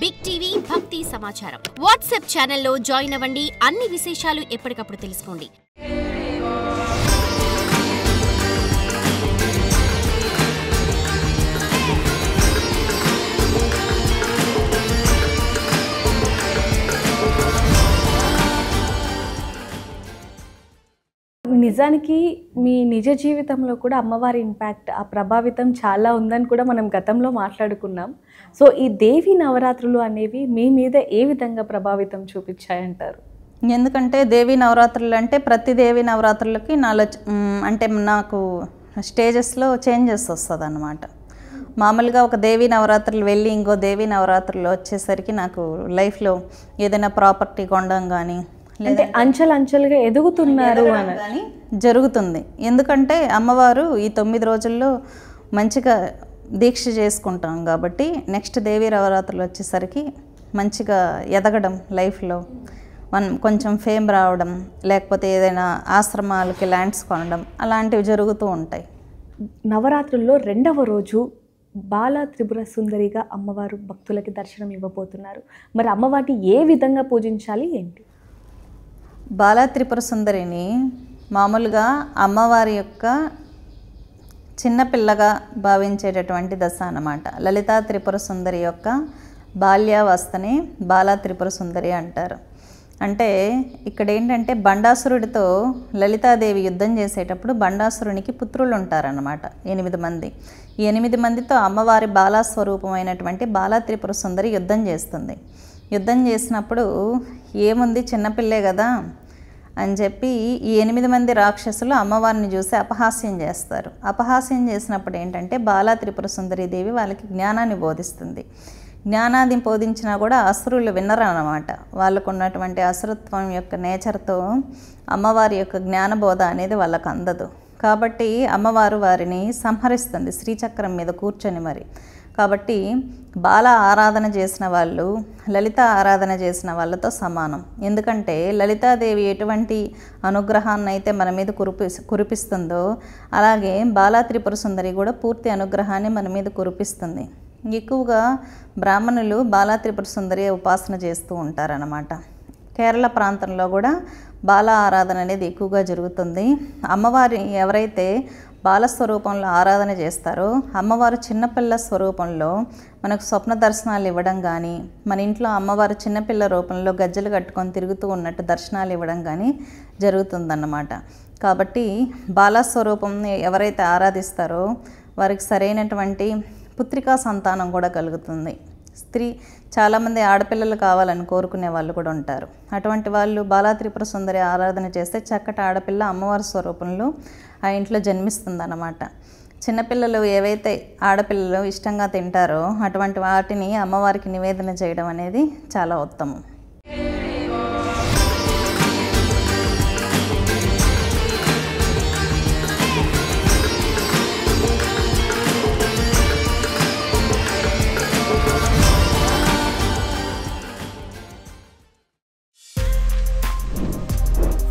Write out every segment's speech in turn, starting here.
Big TV భక్తి సమాచారం WhatsApp ఛానల్లో జాయిన్ అవ్వండి. అన్ని విశేషాలు ఎప్పటికప్పుడు తెలుసుకోండి. నిజానికి మీ నిజ జీవితంలో కూడా అమ్మవారి ఇంపాక్ట్ ఆ ప్రభావితం చాలా ఉందని కూడా మనం గతంలో మాట్లాడుకున్నాం. సో ఈ దేవి నవరాత్రులు అనేవి మీ మీద ఏ విధంగా ప్రభావితం చూపించాయంటారు? ఎందుకంటే దేవి నవరాత్రులు అంటే ప్రతి దేవి నవరాత్రులకి అంటే నాకు స్టేజెస్లో చేంజెస్ వస్తుంది అన్నమాట. మామూలుగా ఒక దేవి నవరాత్రులు వెళ్ళి ఇంకో దేవి నవరాత్రులు వచ్చేసరికి నాకు లైఫ్లో ఏదైనా ప్రాపర్టీ కొనడం కానీ అంటే అంచెలంచెలుగా ఎదుగుతున్నారు అని జరుగుతుంది. ఎందుకంటే అమ్మవారు ఈ 9 రోజుల్లో మంచిగా దీక్ష చేసుకుంటాం కాబట్టి నెక్స్ట్ దేవి నవరాత్రులు వచ్చేసరికి మంచిగా ఎదగడం, లైఫ్లో కొంచెం ఫేమ్ రావడం, లేకపోతే ఏదైనా ఆశ్రమాలకి ల్యాండ్స్ కొనడం అలాంటివి జరుగుతూ ఉంటాయి. నవరాత్రుల్లో 2వ రోజు బాల త్రిపుర సుందరిగా అమ్మవారు భక్తులకి దర్శనం ఇవ్వబోతున్నారు. మరి అమ్మవారిని ఏ విధంగా పూజించాలి ఏంటి? బాల త్రిపుర సుందరిని మామూలుగా అమ్మవారి యొక్క చిన్నపిల్లగా భావించేటటువంటి దశ అన్నమాట. లలితా త్రిపుర సుందరి యొక్క బాల్యావస్థని బాల త్రిపుర సుందరి అంటారు. అంటే ఇక్కడ ఏంటంటే బండాసురుడితో లలితాదేవి యుద్ధం చేసేటప్పుడు బండాసురునికి పుత్రులు ఉంటారన్నమాట, 8 మంది. ఈ 8 మందితో అమ్మవారి బాలాస్వరూపమైనటువంటి బాల త్రిపుర సుందరి యుద్ధం చేస్తుంది. యుద్ధం చేసినప్పుడు ఏముంది చిన్నపిల్లే కదా అని చెప్పి ఈ 8 మంది రాక్షసులు అమ్మవారిని చూసి అపహాస్యం చేస్తారు. అపహాస్యం చేసినప్పుడు ఏంటంటే బాల త్రిపుర సుందరి దేవి వాళ్ళకి జ్ఞానాన్ని బోధిస్తుంది. జ్ఞానాన్ని బోధించినా కూడా అసురులు వినరు అన్నమాట. వాళ్ళకు ఉన్నటువంటి అసురత్వం యొక్క నేచర్తో అమ్మవారి యొక్క జ్ఞానబోధ అనేది వాళ్ళకు అందదు. కాబట్టి అమ్మవారు వారిని సంహరిస్తుంది శ్రీచక్రం మీద కూర్చొని మరి. కాబట్టి బాల ఆరాధన చేసిన వాళ్ళు లలిత ఆరాధన చేసిన వాళ్ళతో సమానం. ఎందుకంటే లలితాదేవి ఎటువంటి అనుగ్రహాన్ని అయితే మన మీద కురిపిస్తుందో అలాగే బాల త్రిపుర సుందరి కూడా పూర్తి అనుగ్రహాన్ని మన మీద కురిపిస్తుంది. ఎక్కువగా బ్రాహ్మణులు బాల త్రిపుర సుందరి ఉపాసన చేస్తూ ఉంటారన్నమాట. కేరళ ప్రాంతంలో కూడా బాల ఆరాధన అనేది ఎక్కువగా జరుగుతుంది. అమ్మవారి ఎవరైతే బాలస్వరూపంలో ఆరాధన చేస్తారో అమ్మవారు చిన్నపిల్ల స్వరూపంలో మనకు స్వప్న దర్శనాలు ఇవ్వడం కానీ, మన ఇంట్లో అమ్మవారు చిన్నపిల్ల రూపంలో గజ్జలు కట్టుకొని తిరుగుతూ ఉన్నట్టు దర్శనాలు ఇవ్వడం కానీ జరుగుతుందన్నమాట. కాబట్టి బాలస్వరూపంని ఎవరైతే ఆరాధిస్తారో వారికి సరైనటువంటి పుత్రికా సంతానం కూడా కలుగుతుంది. చాలామంది ఆడపిల్లలు కావాలని కోరుకునే వాళ్ళు కూడా ఉంటారు. అటువంటి వాళ్ళు బాల త్రిపుర సుందరి ఆరాధన చేస్తే చక్కటి ఆడపిల్ల అమ్మవారి స్వరూపంలో ఆ ఇంట్లో జన్మిస్తుందన్నమాట. చిన్నపిల్లలు ఏవైతే ఆడపిల్లలు ఇష్టంగా తింటారో అటువంటి వాటిని అమ్మవారికి నివేదన చేయడం అనేది చాలా ఉత్తమం.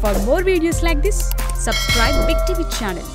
For more videos like this, subscribe Big TV channel.